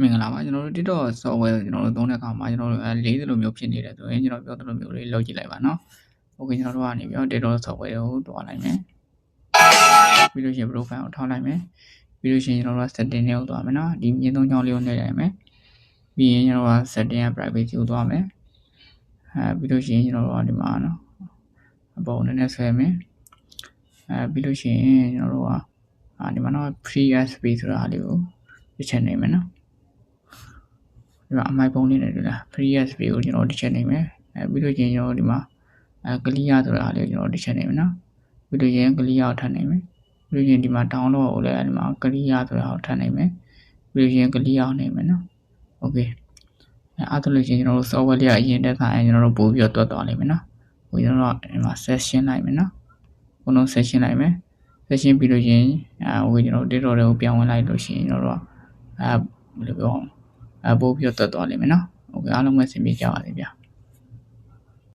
မင်္ဂလာပါကျွန်တော်တို့ TikTok software ကိုကျွန်တော်တို့သုံးတဲ့အခါမှာကျွန်တော်တို့၄လိုမျိုးဖြစ်နေတယ်ဆိုရင်ကျွန်တော်ပြောသလိုမျိုးလေးလုပ်ကြည့်လိုက်ပါနော်။ Okay ကျွန်တော်တို့ကနေပြီးတော့ TikTok software ကိုတွားလိုက်မယ်။ပြီးလို့ရှိရင် profile ကိုထောက်လိုက်မယ်။ပြီးလို့ရှိရင်ကျွန်တော်တို့ setting တွေကိုတွားမယ်နော်။ဒီမြင်းသုံးချောင်းလေးကိုနှိပ်လိုက်မယ်။ပြီးရင်ကျွန်တော်တို့ setting ရဲ့ privacy ကိုတွားမယ်။ပြီးလို့ရှိရင်ကျွန်တော်တို့ဒီမှာနော်အပေါ်နည်းနည်းဆွဲမယ်။ပြီးလို့ရှိရင်ကျွန်တော်တို့ဒီမှာနော် free space ဆိုတာလေးကိုတစ်ချက်နေမယ်နော်။ဒီမှာအမိုက်ပုံလေးနဲ့တွေ့လား free space ကိုကျွန်တော်တစ်ချက်နေမယ်ပြီးလို့ချင်းကျွန်တော်ဒီမှာclear ဆိုတာလေးကိုကျွန်တော်တစ်ချက်နေမယ်နော်ပြီးလို့ချင်း clear ကိုထပ်နေမယ်ပြီးလို့ချင်းဒီမှာ download ကိုလည်းဒီမှာ clear ဆိုတာကိုထပ်နေမယ်ပြီးလို့ချင်း clear ကိုနေမယ်နော် okay အဲ့ဒါလို့ချင်းကျွန်တော်တို့ software လေးအရင်တက်ခါကျွန်တော်တို့ပို့ပြီးတော့တွတ်သွားလိမ့်မယ်နော်ဟိုကျွန်တော်တို့ဒီမှာ session လိုက်မယ်နော်ခုန session လိုက်မယ် session ပြီးလို့ချင်းဟိုကျွန်တော်တို့ TikTok တွေကိုပြောင်းဝင်လိုက်လို့ရှိရင်ကျွန်တော်တို့ဘယ်လိုပြောပို့ပြီးတော့တွတ်သွားလိမ့်မယ်နော် okay အားလုံးပဲဆင်ပြေကြပါစေဗျာ